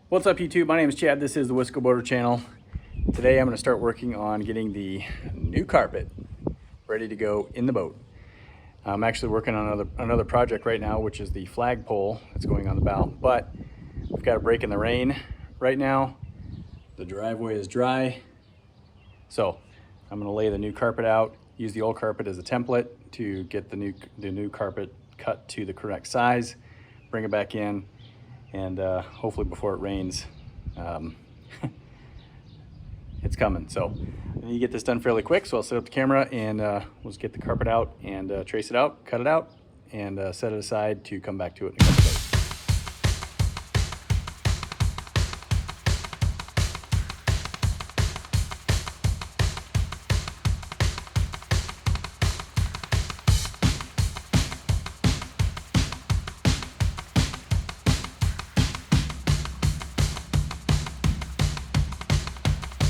What's up YouTube? My name is Chad. This is the Wisco Boater channel. Today I'm going to start working on getting the new carpet ready to go in the boat. I'm actually working on another project right now, which is the flagpole that's going on the bow, but we've got a break in the rain right now. The driveway is dry, so I'm going to lay the new carpet out, use the old carpet as a template to get the new carpet cut to the correct size, bring it back in, and hopefully before it rains, it's coming. So I need to get this done fairly quick, so I'll set up the camera and we'll just get the carpet out and trace it out, cut it out, and set it aside to come back to it in a couple days.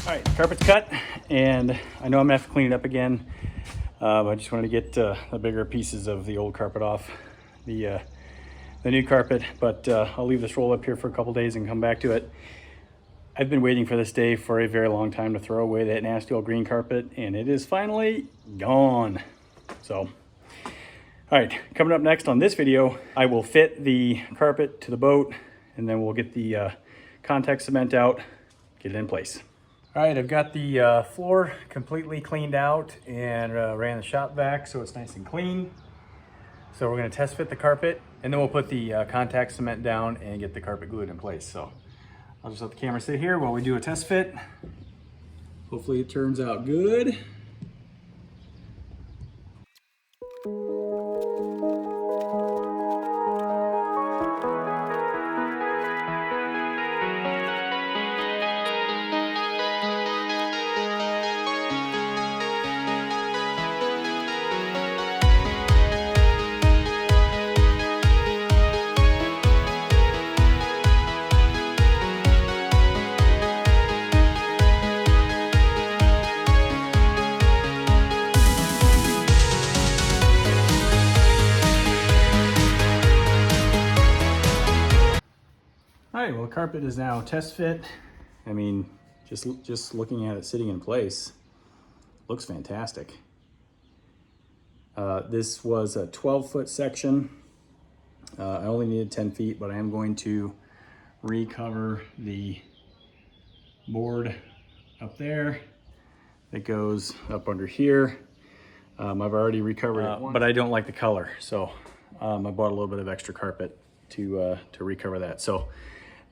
All right, carpet's cut, and I know I'm gonna have to clean it up again. I just wanted to get the bigger pieces of the old carpet off the new carpet, but I'll leave this roll up here for a couple days and come back to it. I've been waiting for this day for a very long time to throw away that nasty old green carpet, and it is finally gone. So, all right, coming up next on this video, I will fit the carpet to the boat, and then we'll get the contact cement out, get it in place. All right, I've got the floor completely cleaned out and ran the shop vac so it's nice and clean. So we're gonna test fit the carpet, and then we'll put the contact cement down and get the carpet glued in place. So I'll just let the camera sit here while we do a test fit. Hopefully it turns out good. All right, well, the carpet is now test fit. I mean, just looking at it sitting in place, looks fantastic. This was a 12-foot section. I only needed 10 feet, but I am going to recover the board up there that goes up under here. I've already recovered it once, but I don't like the color, so I bought a little bit of extra carpet to recover that. So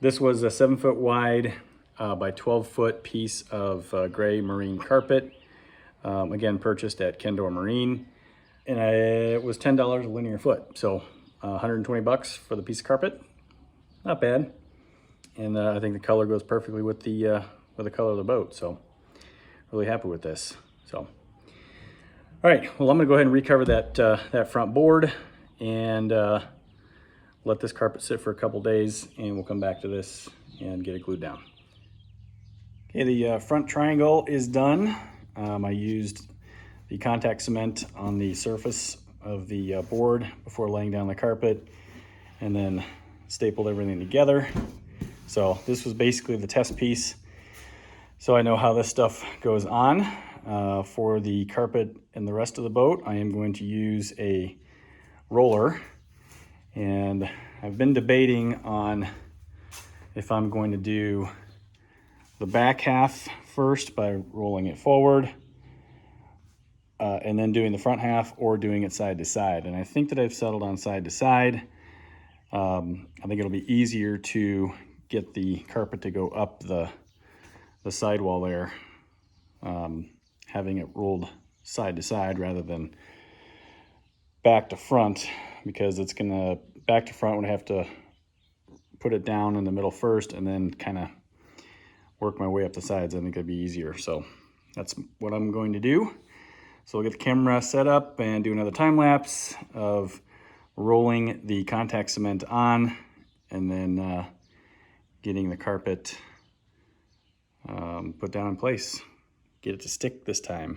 this was a 7-foot wide by 12-foot piece of gray marine carpet. Again, purchased at Kendor Marine, and it was $10 a linear foot. So 120 bucks for the piece of carpet. Not bad. And I think the color goes perfectly with the color of the boat. So really happy with this. So, all right, well, I'm gonna go ahead and recover that front board and let this carpet sit for a couple days, and we'll come back to this and get it glued down. Okay, the front triangle is done. I used the contact cement on the surface of the board before laying down the carpet, and then stapled everything together. So this was basically the test piece, so I know how this stuff goes on. For the carpet and the rest of the boat, I am going to use a roller. And I've been debating on if I'm going to do the back half first by rolling it forward and then doing the front half, or doing it side to side. And I think that I've settled on side to side. I think it'll be easier to get the carpet to go up the sidewall there, having it rolled side to side rather than back to front, because it's gonna back to front when I have to put it down in the middle first and then kind of work my way up the sides. I think it'd be easier. So that's what I'm going to do. So we'll get the camera set up and do another time lapse of rolling the contact cement on, and then getting the carpet put down in place. Get it to stick this time.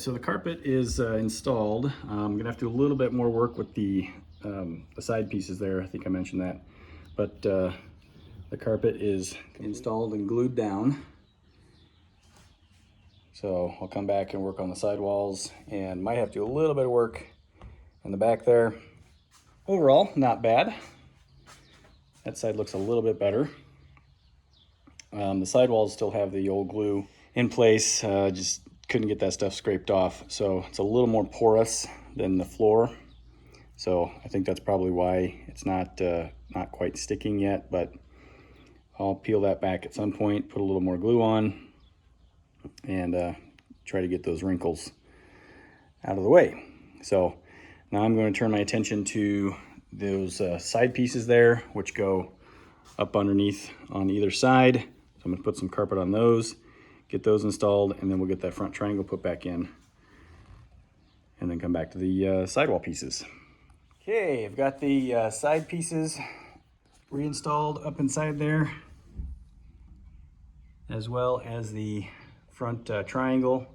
so the carpet is installed. I'm gonna have to do a little bit more work with the side pieces there. I think I mentioned that, but the carpet is installed and glued down. So I'll come back and work on the side walls, and might have to do a little bit of work in the back there. Overall, not bad. That side looks a little bit better. The side walls still have the old glue in place. Just couldn't get that stuff scraped off. So it's a little more porous than the floor. So I think that's probably why it's not quite sticking yet, but I'll peel that back at some point, put a little more glue on, and try to get those wrinkles out of the way. So now I'm going to turn my attention to those side pieces there, which go up underneath on either side. So I'm going to put some carpet on those, get those installed, and then we'll get that front triangle put back in, and then come back to the sidewall pieces. Okay, I've got the side pieces reinstalled up inside there, as well as the front triangle.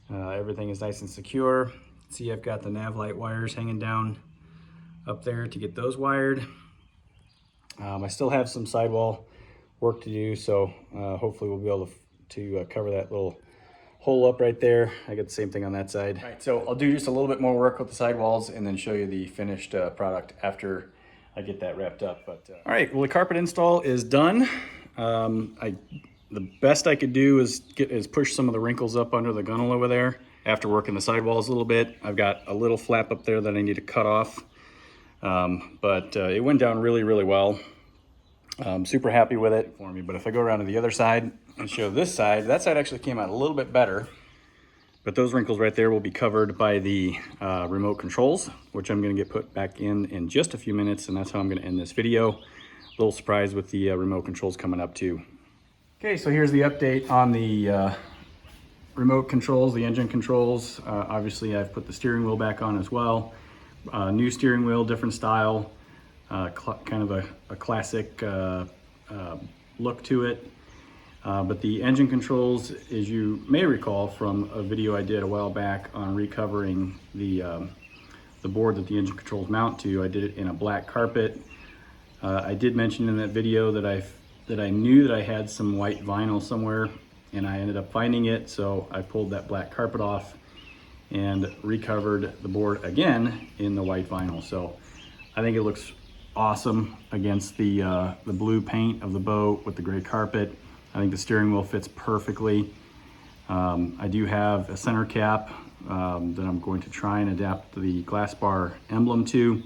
Everything is nice and secure. See, I've got the nav light wires hanging down up there to get those wired. I still have some sidewall work to do, so hopefully we'll be able to cover that little hole up right there. I got the same thing on that side. All right, so I'll do just a little bit more work with the sidewalls and then show you the finished product after I get that wrapped up. But all right, well, the carpet install is done. The best I could do is push some of the wrinkles up under the gunnel over there after working the sidewalls a little bit. I've got a little flap up there that I need to cut off, but it went down really, really well. I'm super happy with it for me. But if I go around to the other side and show this side, that side actually came out a little bit better. But those wrinkles right there will be covered by the remote controls, which I'm going to get put back in just a few minutes, and that's how I'm going to end this video. A little surprise with the remote controls coming up too. Okay, so here's the update on the remote controls, the engine controls. Obviously, I've put the steering wheel back on as well. New steering wheel, different style, kind of a classic look to it. But the engine controls, as you may recall from a video I did a while back on recovering the board that the engine controls mount to, I did it in a black carpet. I did mention in that video that I knew that I had some white vinyl somewhere, and I ended up finding it, so I pulled that black carpet off and recovered the board again in the white vinyl. So I think it looks awesome against the blue paint of the boat with the gray carpet. I think the steering wheel fits perfectly. I do have a center cap that I'm going to try and adapt the Glasspar emblem to.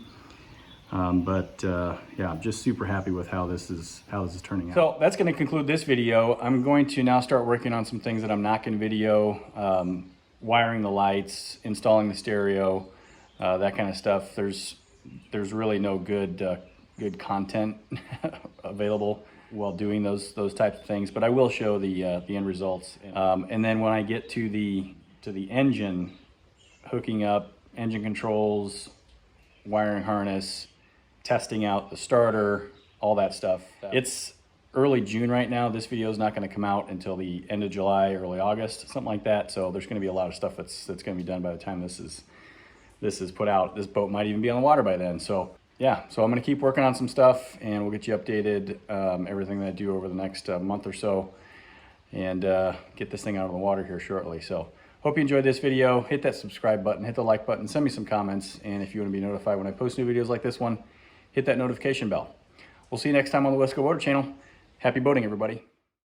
Yeah, I'm just super happy with how this is turning out. So that's going to conclude this video. I'm going to now start working on some things that I'm not going to video, wiring the lights, installing the stereo, that kind of stuff. There's really no good content available while doing those types of things, but I will show the end results. And then when I get to the engine, hooking up engine controls, wiring harness, testing out the starter, all that stuff. It's early June right now. This video is not going to come out until the end of July, early August, something like that. So there's going to be a lot of stuff that's going to be done by the time this is put out. This boat might even be on the water by then. So yeah, so I'm going to keep working on some stuff, and we'll get you updated, everything that I do over the next month or so, and get this thing out of the water here shortly. So hope you enjoyed this video. Hit that subscribe button, hit the like button, send me some comments, and if you want to be notified when I post new videos like this one, hit that notification bell. We'll see you next time on the West Coast Boater Channel. Happy boating, everybody.